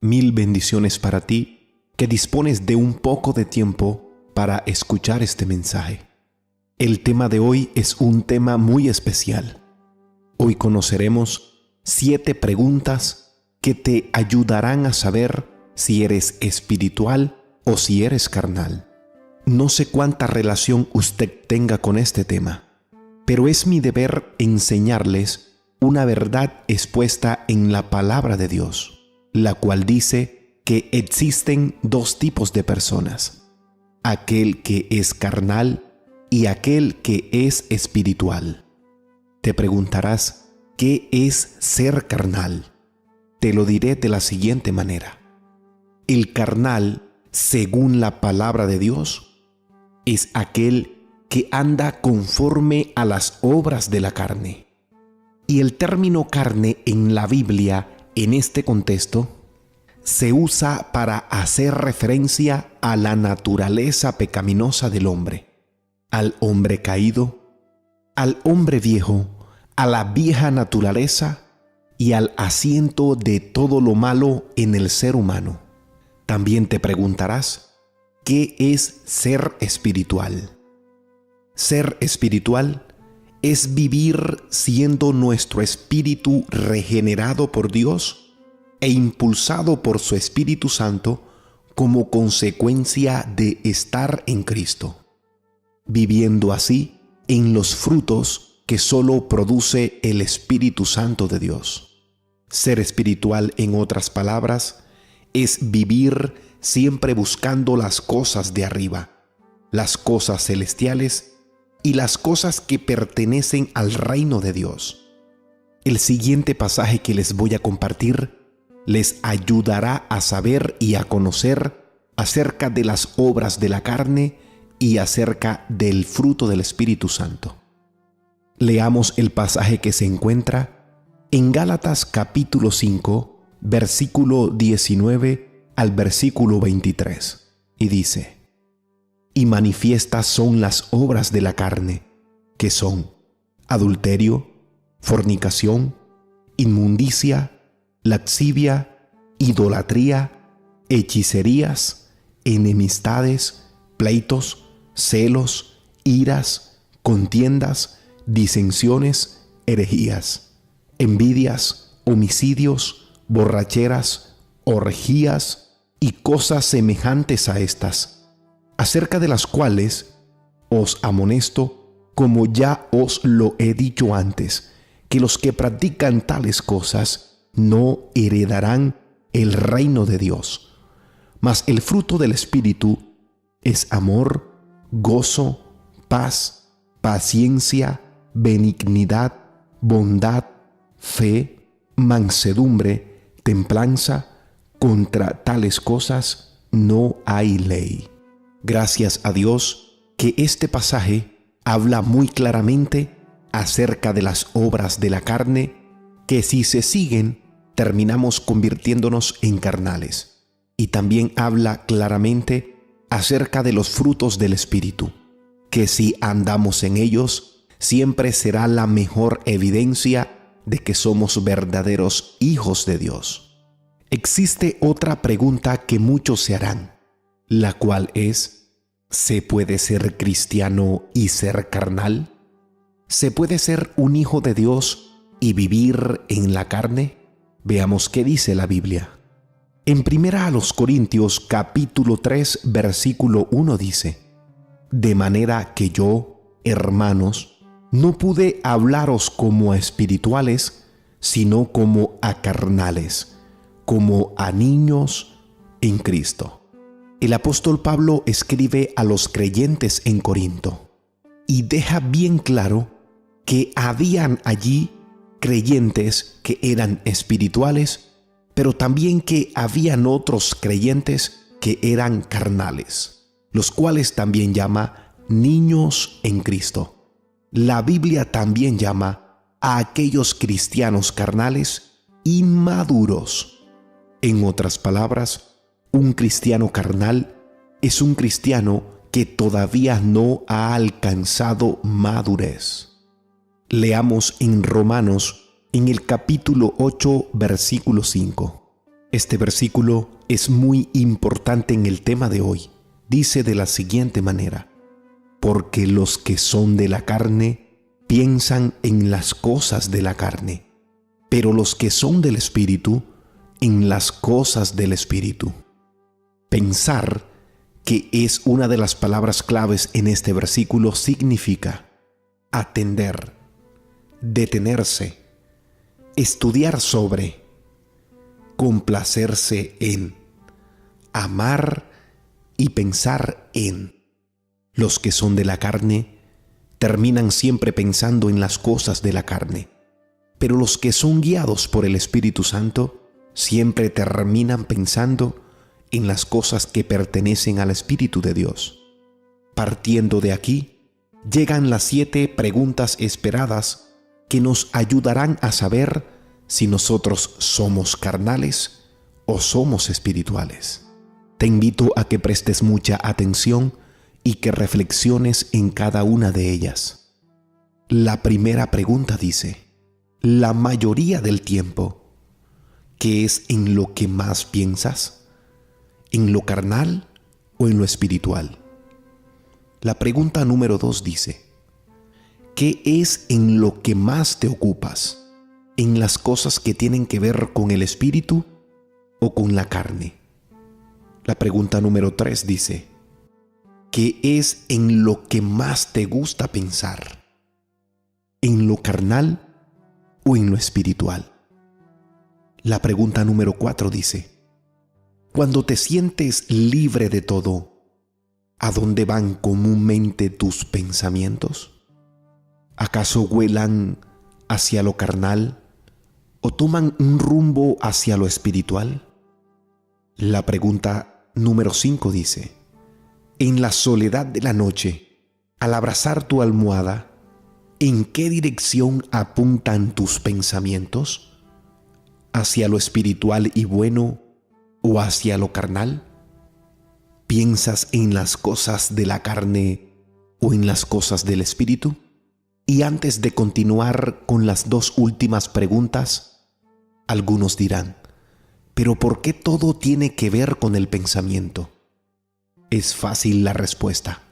Mil bendiciones para ti que dispones de un poco de tiempo para escuchar este mensaje. El tema de hoy es un tema muy especial. Hoy conoceremos 7 preguntas que te ayudarán a saber si eres espiritual o si eres carnal. No sé cuánta relación usted tenga con este tema, pero es mi deber enseñarles una verdad expuesta en la palabra de Dios, la cual dice que existen 2 tipos de personas: aquel que es carnal y aquel que es espiritual. Te preguntarás, ¿qué es ser carnal? Te lo diré de la siguiente manera. El carnal, según la palabra de Dios, es aquel que anda conforme a las obras de la carne. Y el término carne en la Biblia, en este contexto, se usa para hacer referencia a la naturaleza pecaminosa del hombre, al hombre caído, al hombre viejo, a la vieja naturaleza y al asiento de todo lo malo en el ser humano. También te preguntarás, ¿qué es ser espiritual? Ser espiritual es vivir siendo nuestro espíritu regenerado por Dios e impulsado por su Espíritu Santo como consecuencia de estar en Cristo, viviendo así en los frutos que solo produce el Espíritu Santo de Dios. Ser espiritual, en otras palabras, es vivir siempre buscando las cosas de arriba, las cosas celestiales y las cosas que pertenecen al reino de Dios. El siguiente pasaje que les voy a compartir les ayudará a saber y a conocer acerca de las obras de la carne y acerca del fruto del Espíritu Santo. Leamos el pasaje que se encuentra en Gálatas capítulo 5, versículo 19 al versículo 23, y dice: Y manifiestas son las obras de la carne, que son adulterio, fornicación, inmundicia, lascivia, idolatría, hechicerías, enemistades, pleitos, celos, iras, contiendas, disensiones, herejías, envidias, homicidios, borracheras, orgías y cosas semejantes a estas, acerca de las cuales os amonesto, como ya os lo he dicho antes, que los que practican tales cosas no heredarán el reino de Dios. Mas el fruto del Espíritu es amor, gozo, paz, paciencia, benignidad, bondad, fe, mansedumbre, templanza. Contra tales cosas no hay ley. Gracias a Dios que este pasaje habla muy claramente acerca de las obras de la carne, que si se siguen, terminamos convirtiéndonos en carnales. Y también habla claramente acerca de los frutos del Espíritu, que si andamos en ellos, siempre será la mejor evidencia de que somos verdaderos hijos de Dios. Existe otra pregunta que muchos se harán, la cual es: ¿se puede ser cristiano y ser carnal? ¿Se puede ser un hijo de Dios y vivir en la carne? Veamos qué dice la Biblia. En 1 Corintios capítulo 3, versículo 1 dice: De manera que yo, hermanos, no pude hablaros como a espirituales, sino como a carnales, como a niños en Cristo. El apóstol Pablo escribe a los creyentes en Corinto y deja bien claro que habían allí creyentes que eran espirituales, pero también que habían otros creyentes que eran carnales, los cuales también llama niños en Cristo. La Biblia también llama a aquellos cristianos carnales inmaduros. En otras palabras, un cristiano carnal es un cristiano que todavía no ha alcanzado madurez. Leamos en Romanos, en el capítulo 8, versículo 5. Este versículo es muy importante en el tema de hoy. Dice de la siguiente manera: porque los que son de la carne piensan en las cosas de la carne, pero los que son del Espíritu, en las cosas del Espíritu. Pensar, que es una de las palabras claves en este versículo, significa atender, detenerse, estudiar sobre, complacerse en, amar y pensar en. Los que son de la carne terminan siempre pensando en las cosas de la carne, pero los que son guiados por el Espíritu Santo siempre terminan pensando en las cosas que pertenecen al Espíritu de Dios. Partiendo de aquí, llegan las 7 preguntas esperadas que nos ayudarán a saber si nosotros somos carnales o somos espirituales. Te invito a que prestes mucha atención y que reflexiones en cada una de ellas. La primera pregunta dice: la mayoría del tiempo, ¿qué es en lo que más piensas? ¿En lo carnal o en lo espiritual? La pregunta número 2 dice: ¿qué es en lo que más te ocupas? ¿En las cosas que tienen que ver con el espíritu o con la carne? La pregunta número 3 dice: ¿qué es en lo que más te gusta pensar? ¿En lo carnal o en lo espiritual? La pregunta número 4 dice: cuando te sientes libre de todo, ¿a dónde van comúnmente tus pensamientos? ¿Acaso vuelan hacia lo carnal o toman un rumbo hacia lo espiritual? La pregunta número 5 dice: en la soledad de la noche, al abrazar tu almohada, ¿en qué dirección apuntan tus pensamientos? ¿Hacia lo espiritual y bueno o hacia lo carnal? ¿Piensas en las cosas de la carne o en las cosas del espíritu? Y antes de continuar con las 2 últimas preguntas, algunos dirán: ¿pero por qué todo tiene que ver con el pensamiento? Es fácil la respuesta.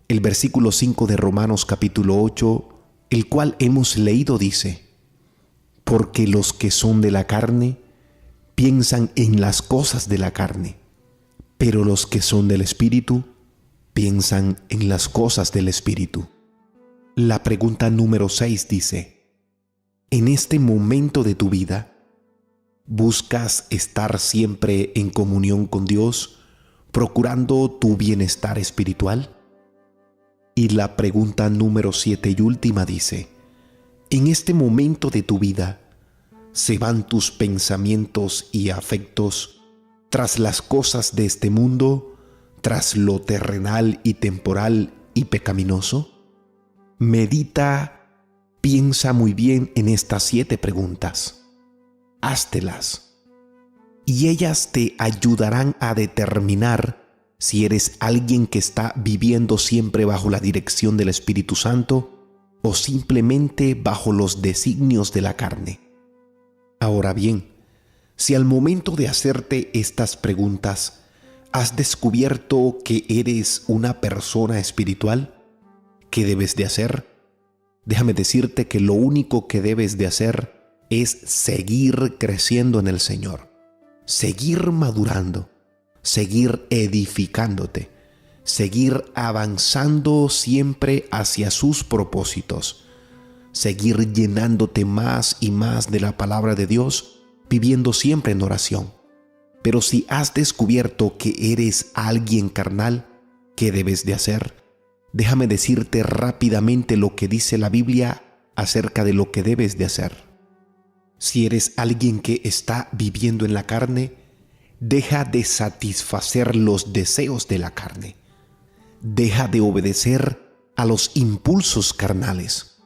El versículo 5 de Romanos capítulo 8, el cual hemos leído, dice: porque los que son de la carne piensan en las cosas de la carne, pero los que son del Espíritu piensan en las cosas del Espíritu. La pregunta número 6 dice: en este momento de tu vida, ¿buscas estar siempre en comunión con Dios, procurando tu bienestar espiritual? Y la pregunta número 7 y última dice: en este momento de tu vida, ¿se van tus pensamientos y afectos tras las cosas de este mundo, tras lo terrenal y temporal y pecaminoso? Medita, piensa muy bien en estas 7 preguntas. Háztelas, y ellas te ayudarán a determinar si eres alguien que está viviendo siempre bajo la dirección del Espíritu Santo o simplemente bajo los designios de la carne. Ahora bien, si al momento de hacerte estas preguntas has descubierto que eres una persona espiritual, ¿qué debes de hacer? Déjame decirte que lo único que debes de hacer es seguir creciendo en el Señor, seguir madurando, seguir edificándote, seguir avanzando siempre hacia sus propósitos, seguir llenándote más y más de la palabra de Dios, viviendo siempre en oración. Pero si has descubierto que eres alguien carnal, ¿qué debes de hacer? Déjame decirte rápidamente lo que dice la Biblia acerca de lo que debes de hacer. Si eres alguien que está viviendo en la carne, deja de satisfacer los deseos de la carne. Deja de obedecer a los impulsos carnales.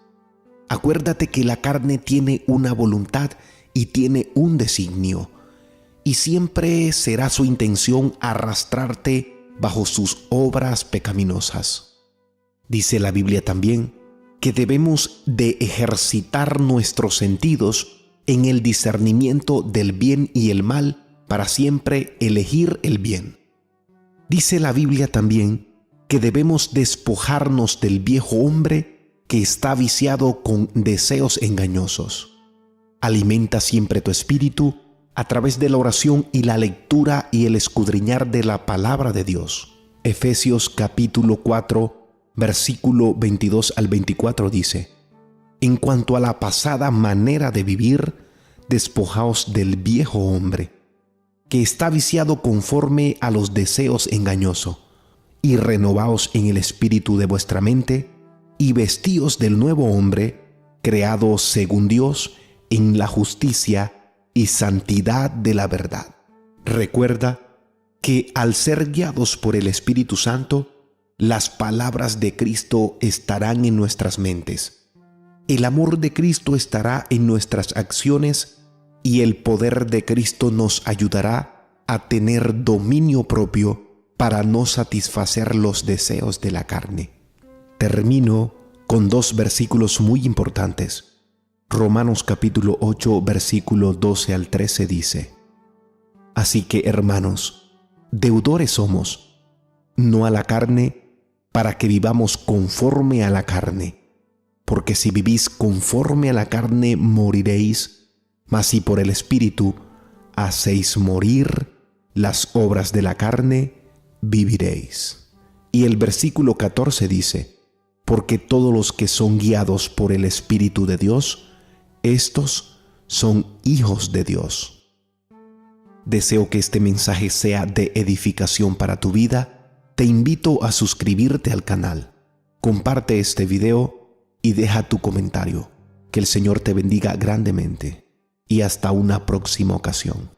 Acuérdate que la carne tiene una voluntad y tiene un designio, y siempre será su intención arrastrarte bajo sus obras pecaminosas. Dice la Biblia también que debemos de ejercitar nuestros sentidos en el discernimiento del bien y el mal para siempre elegir el bien. Dice la Biblia también que debemos despojarnos del viejo hombre que está viciado con deseos engañosos. Alimenta siempre tu espíritu a través de la oración y la lectura y el escudriñar de la palabra de Dios. Efesios capítulo 4, versículo 22 al 24 dice: En cuanto a la pasada manera de vivir, despojaos del viejo hombre, que está viciado conforme a los deseos engañosos, y renovaos en el espíritu de vuestra mente, y vestíos del nuevo hombre, creado según Dios, en la justicia y santidad de la verdad. Recuerda que al ser guiados por el Espíritu Santo, las palabras de Cristo estarán en nuestras mentes. El amor de Cristo estará en nuestras acciones y el poder de Cristo nos ayudará a tener dominio propio para no satisfacer los deseos de la carne. Termino con 2 versículos muy importantes. Romanos capítulo 8, versículo 12 al 13 dice: Así que, hermanos, deudores somos, no a la carne, para que vivamos conforme a la carne. Porque si vivís conforme a la carne, moriréis, mas si por el Espíritu hacéis morir las obras de la carne, viviréis. Y el versículo 14 dice: Porque todos los que son guiados por el Espíritu de Dios, estos son hijos de Dios. Deseo que este mensaje sea de edificación para tu vida. Te invito a suscribirte al canal. Comparte este video y deja tu comentario. Que el Señor te bendiga grandemente. Y hasta una próxima ocasión.